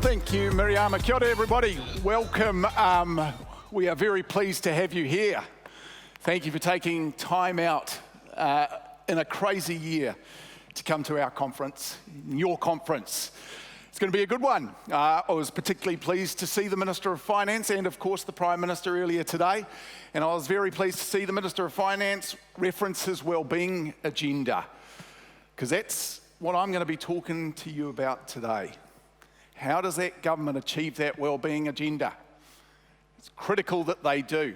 Thank you, Miriam. Kia ora, everybody. Welcome. We are very pleased to have you here. Thank you for taking time out in a crazy year to come to our conference, your conference. It's going to be a good one. I was particularly pleased to see the Minister of Finance and, of course, the Prime Minister earlier today. And I was very pleased to see the Minister of Finance reference his Wellbeing Agenda, because that's what I'm going to be talking to you about today. How does that government achieve that Wellbeing Agenda? It's critical that they do.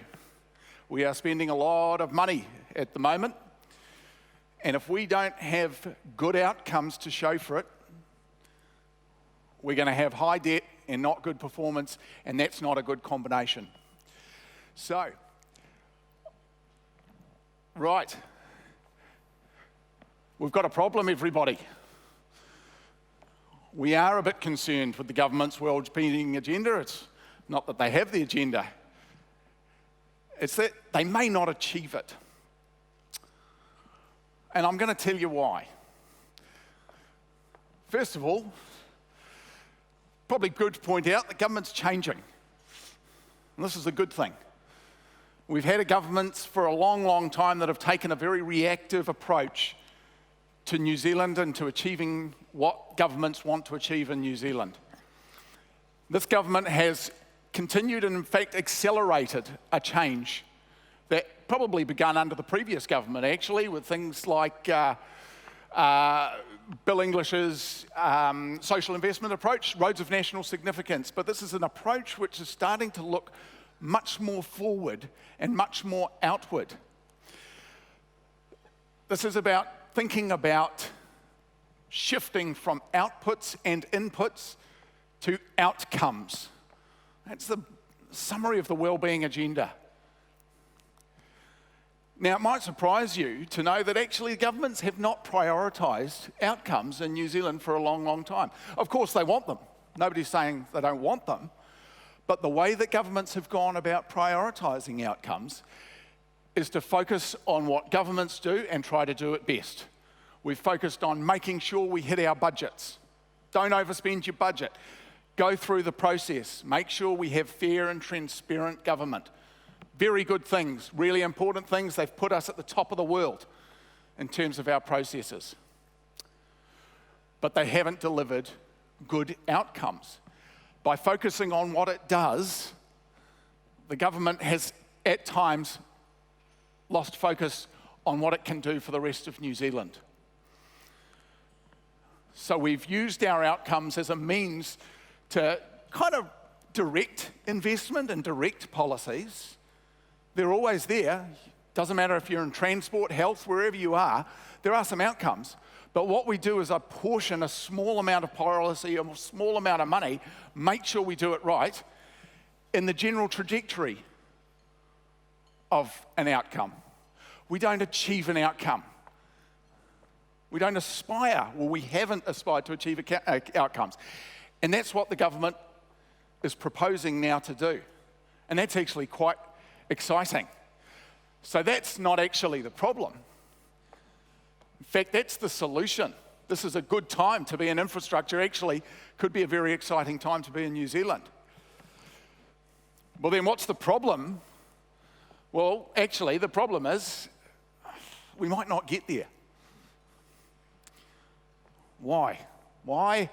We are spending a lot of money at the moment, and if we don't have good outcomes to show for it, we're going to have high debt and not good performance, and that's not a good combination. So, right, we've got a problem, everybody. We are a bit concerned with the government's Wellbeing Agenda. It's not that they have the agenda, it's that they may not achieve it. And I'm going to tell you why. First of all, probably good to point out that government's changing. And this is a good thing. We've had a governments for a long, long time that have taken a very reactive approach to New Zealand and to achieving what governments want to achieve in New Zealand. This government has continued and in fact accelerated a change that probably began under the previous government actually, with things like Bill English's social investment approach, roads of national significance. But this is an approach which is starting to look much more forward and much more outward. This is about thinking about shifting from outputs and inputs to outcomes. That's the summary of the Wellbeing Agenda. Now, it might surprise you to know that actually governments have not prioritised outcomes in New Zealand for a long, long time. Of course, they want them. Nobody's saying they don't want them. But the way that governments have gone about prioritising outcomes is to focus on what governments do and try to do it best. We've focused on making sure we hit our budgets. Don't overspend your budget. Go through the process. Make sure we have fair and transparent government. Very good things, really important things. They've put us at the top of the world in terms of our processes. But they haven't delivered good outcomes. By focusing on what it does, the government has at times lost focus on what it can do for the rest of New Zealand. So we've used our outcomes as a means to kind of direct investment and direct policies. They're always there. Doesn't matter if you're in transport, health, wherever you are, there are some outcomes. But what we do is apportion a small amount of policy, a small amount of money, make sure we do it right in the general trajectory of an outcome. We don't achieve an outcome. We don't aspire, well, we haven't aspired to achieve outcomes. And that's what the government is proposing now to do. And that's actually quite exciting. So that's not actually the problem. In fact, that's the solution. This is a good time to be in infrastructure. Actually, could be a very exciting time to be in New Zealand. Well, then what's the problem? Well, actually, the problem is we might not get there. Why? Why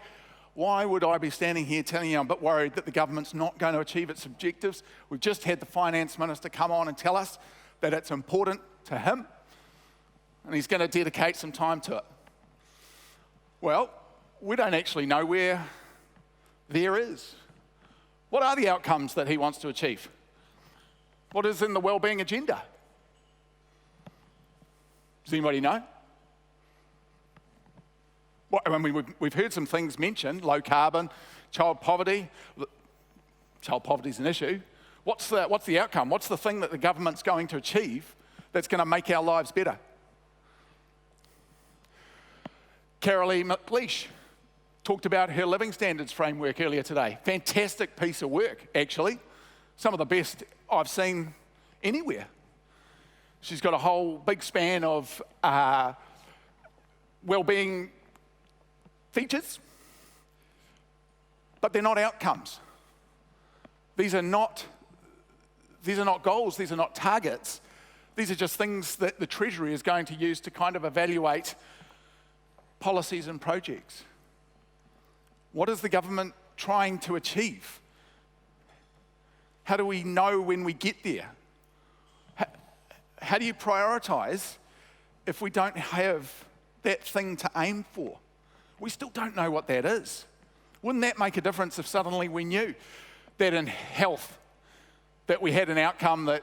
would I be standing here telling you I'm a bit worried that the government's not going to achieve its objectives? We've just had the Finance Minister come on and tell us that it's important to him and he's going to dedicate some time to it. Well, we don't actually know where there is. What are the outcomes that he wants to achieve? What is in the Wellbeing Agenda? Does anybody know? Well, I mean, we've heard some things mentioned, low carbon, child poverty. Child poverty is an issue. What's the outcome? What's the thing that the government's going to achieve that's going to make our lives better? Carolee McLeish talked about her living standards framework earlier today. Fantastic piece of work, actually. Some of the best I've seen anywhere. She's got a whole big span of wellbeing features. but they're not outcomes. These are not goals, these are not targets. These are just things that the Treasury is going to use to kind of evaluate policies and projects. What is the government trying to achieve? How do we know when we get there? How do you prioritise if we don't have that thing to aim for? We still don't know what that is. Wouldn't that make a difference if suddenly we knew that in health, that we had an outcome that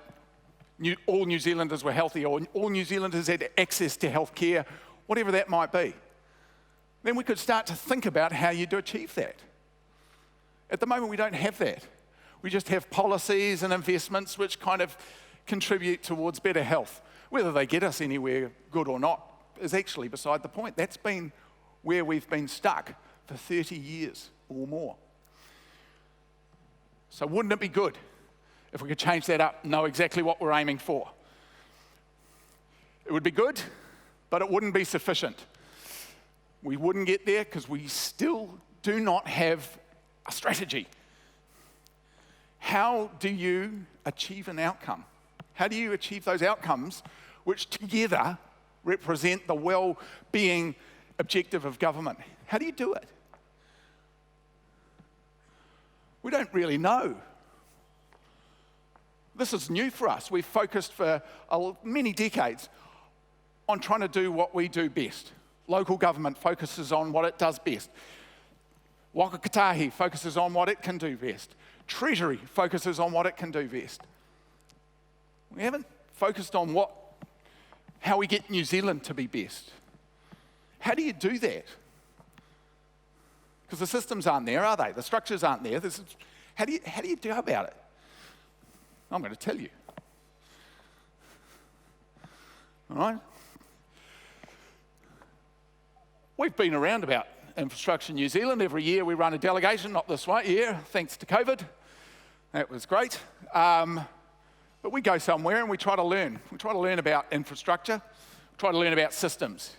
all New Zealanders were healthy, or all New Zealanders had access to health care, whatever that might be? Then we could start to think about how you do achieve that. At the moment, we don't have that. We just have policies and investments which kind of contribute towards better health. Whether they get us anywhere good or not is actually beside the point. That's been where we've been stuck for 30 years or more. So wouldn't it be good if we could change that up and know exactly what we're aiming for? It would be good, but it wouldn't be sufficient. We wouldn't get there because we still do not have a strategy. How do you achieve an outcome? How do you achieve those outcomes which together represent the well-being objective of government? How do you do it? We don't really know. This is new for us. We've focused for many decades on trying to do what we do best. Local government focuses on what it does best. Waka Kotahi focuses on what it can do best. Treasury focuses on what it can do best. We haven't focused on how we get New Zealand to be best. How do you do that? Because the systems aren't there, are they? The structures aren't there. How do you do about it? I'm going to tell you. All right? We've been around about infrastructure in New Zealand. Every year we run a delegation, not this year, thanks to COVID. That was great. But we go somewhere and we try to learn. We try to learn about infrastructure, try to learn about systems.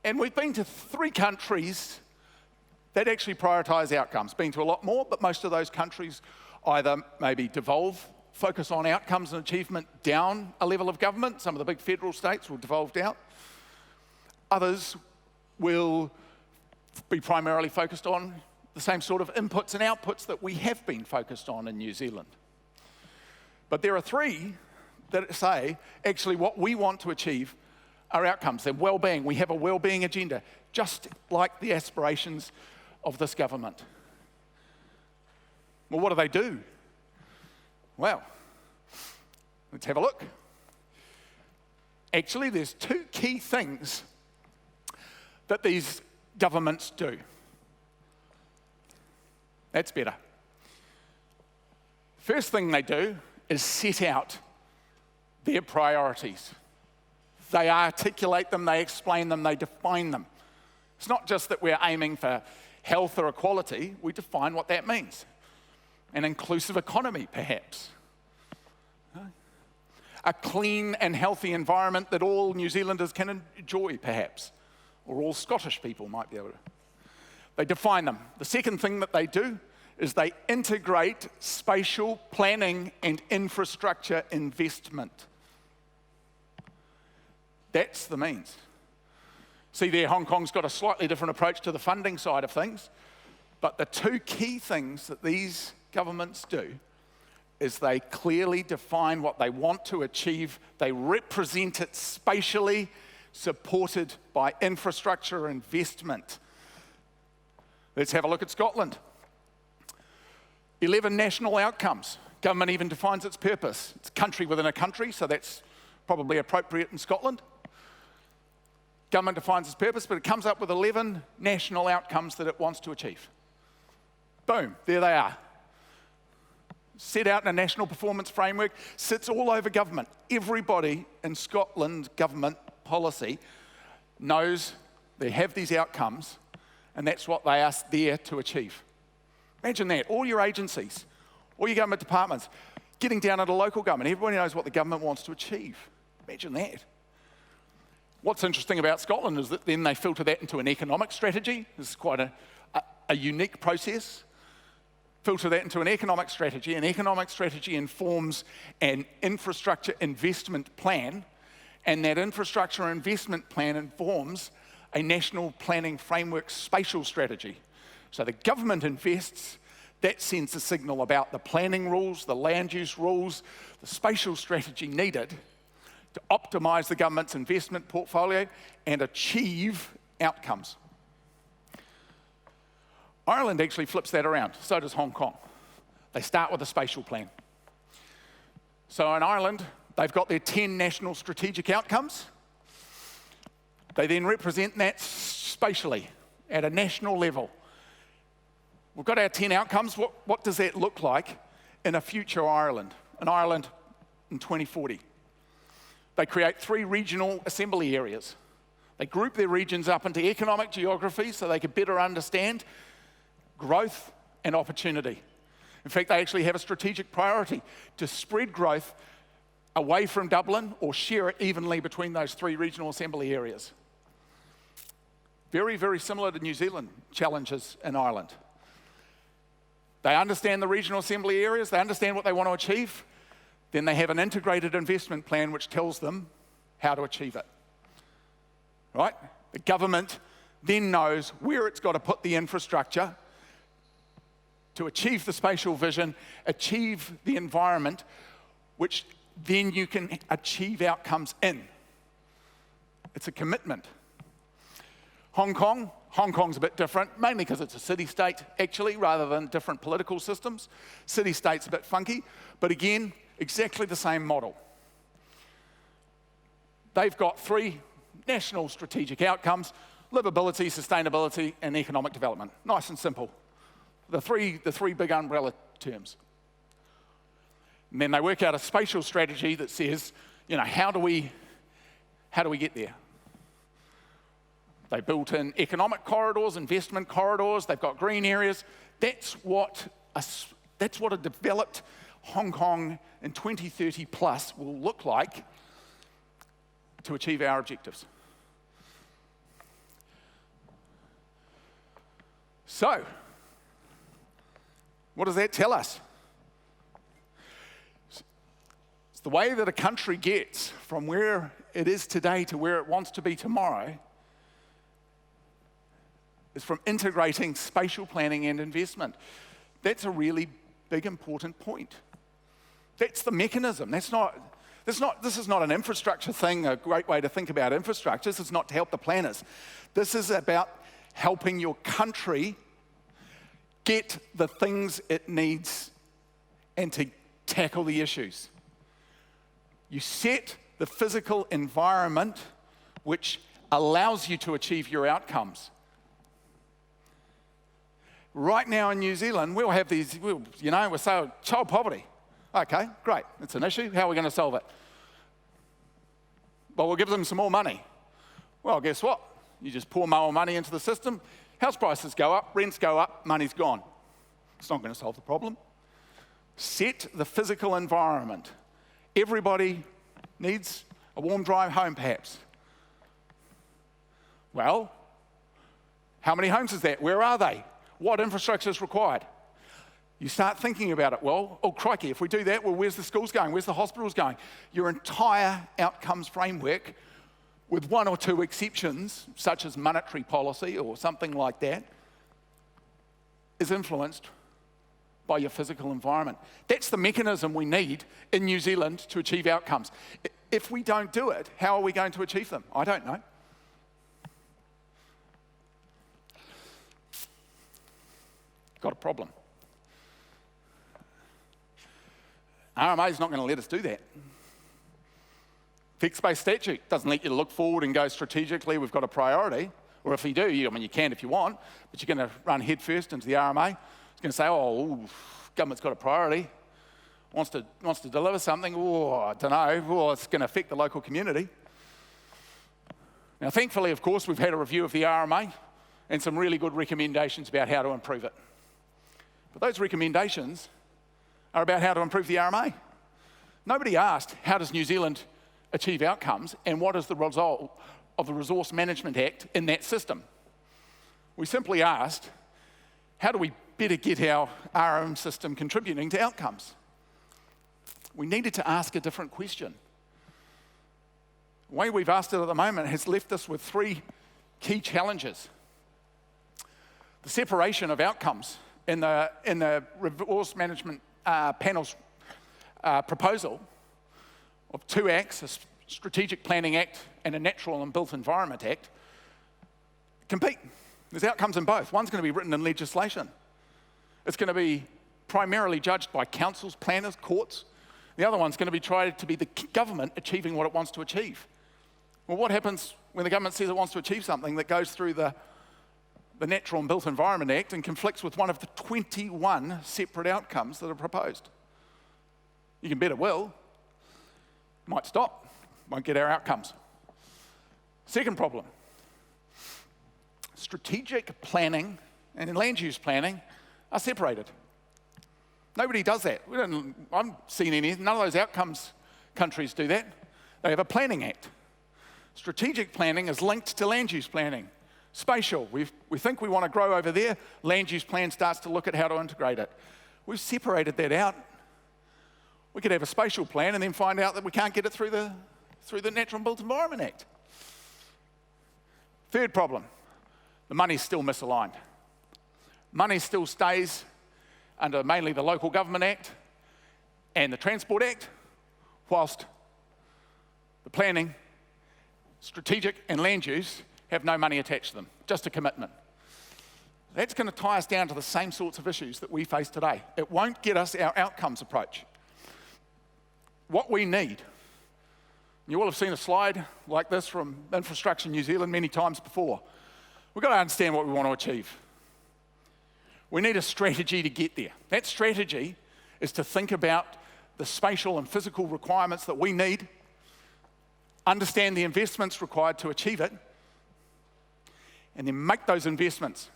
And we've been to 3 countries that actually prioritise outcomes. Been to a lot more, but most of those countries either maybe devolve, focus on outcomes and achievement down a level of government. Some of the big federal states will devolve out. Others will be primarily focused on the same sort of inputs and outputs that we have been focused on in New Zealand. But there are 3 that say, actually, what we want to achieve are outcomes. They're well-being. We have a wellbeing agenda, just like the aspirations of this government. Well, what do? Well, let's have a look. Actually, there's 2 key things that these governments do. That's better. First thing they do is set out their priorities. They articulate them, they explain them, they define them. It's not just that we're aiming for health or equality, we define what that means. An inclusive economy, perhaps. A clean and healthy environment that all New Zealanders can enjoy, perhaps. Or all Scottish people might be able to. They define them. The second thing that they do is they integrate spatial planning and infrastructure investment. That's the means. See there, Hong Kong's got a slightly different approach to the funding side of things, but the 2 key things that these governments do is they clearly define what they want to achieve, they represent it spatially, supported by infrastructure investment. Let's have a look at Scotland. 11 national outcomes. Government even defines its purpose. It's country within a country, so that's probably appropriate in Scotland. Government defines its purpose, but it comes up with 11 national outcomes that it wants to achieve. Boom, there they are. Set out in a national performance framework, sits all over government. Everybody in Scotland's government policy knows they have these outcomes, and that's what they are there to achieve. Imagine that, all your agencies, all your government departments, getting down into local government. Everybody knows what the government wants to achieve. Imagine that. What's interesting about Scotland is that then they filter that into an economic strategy. This is quite a unique process, filter that into an economic strategy. An economic strategy informs an infrastructure investment plan, and that infrastructure investment plan informs a national planning framework spatial strategy. So the government invests, that sends a signal about the planning rules, the land use rules, the spatial strategy needed to optimise the government's investment portfolio and achieve outcomes. Ireland actually flips that around, so does Hong Kong. They start with a spatial plan. So in Ireland, they've got their 10 national strategic outcomes. They then represent that spatially at a national level. We've got our 10 outcomes. What does that look like in a future Ireland? An Ireland in 2040. They create 3 regional assembly areas. They group their regions up into economic geography so they can better understand growth and opportunity. In fact, they actually have a strategic priority to spread growth away from Dublin or share it evenly between those 3 regional assembly areas. Very, very similar to New Zealand challenges in Ireland. They understand the regional assembly areas, they understand what they want to achieve, then they have an integrated investment plan which tells them how to achieve it. Right? The government then knows where it's got to put the infrastructure to achieve the spatial vision, achieve the environment, which then you can achieve outcomes in. It's a commitment. Hong Kong's a bit different, mainly because it's a city-state, actually, rather than different political systems. City-state's a bit funky, but again, exactly the same model. They've got 3 national strategic outcomes: livability, sustainability, and economic development. Nice and simple. The three big umbrella terms. And then they work out a spatial strategy that says, how do we get there? They built in economic corridors, investment corridors, they've got green areas. That's what a developed Hong Kong in 2030 plus will look like to achieve our objectives. So, what does that tell us? It's the way that a country gets from where it is today to where it wants to be tomorrow is from integrating spatial planning and investment. That's a really big, important point. That's the mechanism. This is not an infrastructure thing, a great way to think about infrastructure. This is not to help the planners. This is about helping your country get the things it needs and to tackle the issues. You set the physical environment which allows you to achieve your outcomes. Right now in New Zealand, we'll have these, we're saying child poverty. Okay, great, it's an issue. How are we going to solve it? Well, we'll give them some more money. Well, guess what? You just pour more money into the system, house prices go up, rents go up, money's gone. It's not going to solve the problem. Set the physical environment. Everybody needs a warm, dry home, perhaps. Well, how many homes is that? Where are they? What infrastructure is required? You start thinking about it. Well, oh crikey, if we do that, well, where's the schools going? Where's the hospitals going? Your entire outcomes framework, with 1 or 2 exceptions, such as monetary policy or something like that, is influenced by your physical environment. That's the mechanism we need in New Zealand to achieve outcomes. If we don't do it, how are we going to achieve them? I don't know. Got a problem. RMA is not going to let us do that. Fixed-based statute doesn't let you look forward and go strategically, we've got a priority. Or if you do, you can if you want, but you're going to run head first into the RMA. It's going to say, government's got a priority, wants to deliver something, I don't know, it's going to affect the local community. Now, thankfully, of course, we've had a review of the RMA and some really good recommendations about how to improve it. But those recommendations are about how to improve the RMA. Nobody asked, how does New Zealand achieve outcomes and what is the result of the Resource Management Act in that system? We simply asked, how do we better get our RM system contributing to outcomes? We needed to ask a different question. The way we've asked it at the moment has left us with three key challenges. The separation of outcomes in the resource management panel's proposal of two acts, a Strategic Planning Act and a Natural and Built Environment Act, compete. There's outcomes in both. One's going to be written in legislation. It's going to be primarily judged by councils, planners, courts. The other one's going to be tried to be the government achieving what it wants to achieve. Well, what happens when the government says it wants to achieve something that goes through the Natural and Built Environment Act and conflicts with one of the 21 separate outcomes that are proposed? You can bet it will. Might stop, won't get our outcomes. Second problem, strategic planning and land use planning are separated. Nobody does that. I haven't seen any, none of those outcomes countries do that. They have a planning act. Strategic planning is linked to land use planning. Spatial, we think we want to grow over there, land use plan starts to look at how to integrate it. We've separated that out. We could have a spatial plan and then find out that we can't get it through the Natural and Built Environment Act. Third problem, the money's still misaligned. Money still stays under mainly the Local Government Act and the Transport Act, whilst the planning, strategic and land use have no money attached to them, just a commitment. That's going to tie us down to the same sorts of issues that we face today. It won't get us our outcomes approach. What we need, you all have seen a slide like this from Infrastructure New Zealand many times before. We've got to understand what we want to achieve. We need a strategy to get there. That strategy is to think about the spatial and physical requirements that we need, understand the investments required to achieve it, and then make those investments.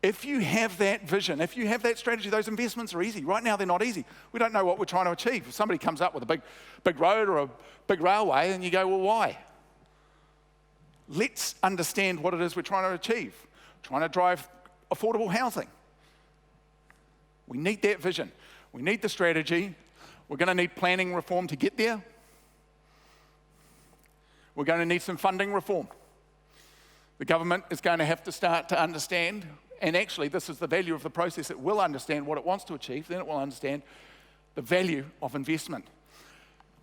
If you have that vision, if you have that strategy, those investments are easy. Right now, they're not easy. We don't know what we're trying to achieve. If somebody comes up with a big road or a big railway, and you go, well, why? Let's understand what it is we're trying to achieve. We're trying to drive affordable housing. We need that vision. We need the strategy. We're going to need planning reform to get there. We're going to need some funding reform. The government is going to have to start to understand, and actually this is the value of the process, it will understand what it wants to achieve, then it will understand the value of investment.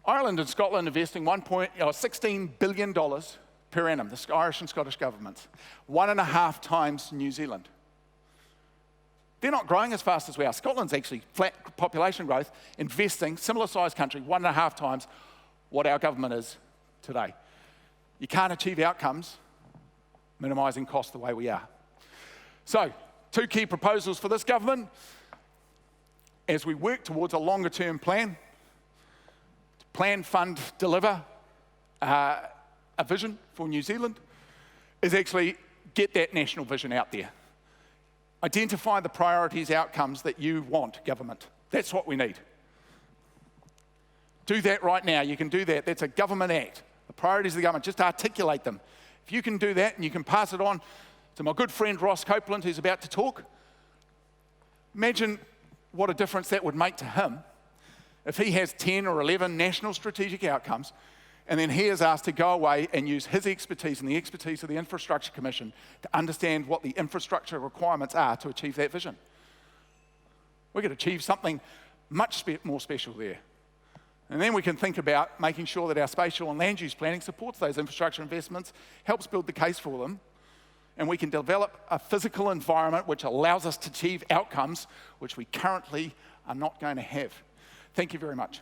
Ireland and Scotland investing $16 billion per annum, the Irish and Scottish governments, 1.5 times New Zealand. They're not growing as fast as we are. Scotland's actually flat population growth, investing, similar sized country, 1.5 times what our government is today. You can't achieve outcomes minimising costs the way we are. So, two key proposals for this government as we work towards a longer term plan, to plan, fund, deliver a vision for New Zealand, is actually get that national vision out there. Identify the priorities, outcomes that you want, government. That's what we need. Do that right now. You can do that. That's a government act. The priorities of the government, just articulate them. If you can do that and you can pass it on to my good friend Ross Copeland, who's about to talk, imagine what a difference that would make to him if he has 10 or 11 national strategic outcomes and then he is asked to go away and use his expertise and the expertise of the Infrastructure Commission to understand what the infrastructure requirements are to achieve that vision. We could achieve something much more special there. And then we can think about making sure that our spatial and land use planning supports those infrastructure investments, helps build the case for them, and we can develop a physical environment which allows us to achieve outcomes which we currently are not going to have. Thank you very much.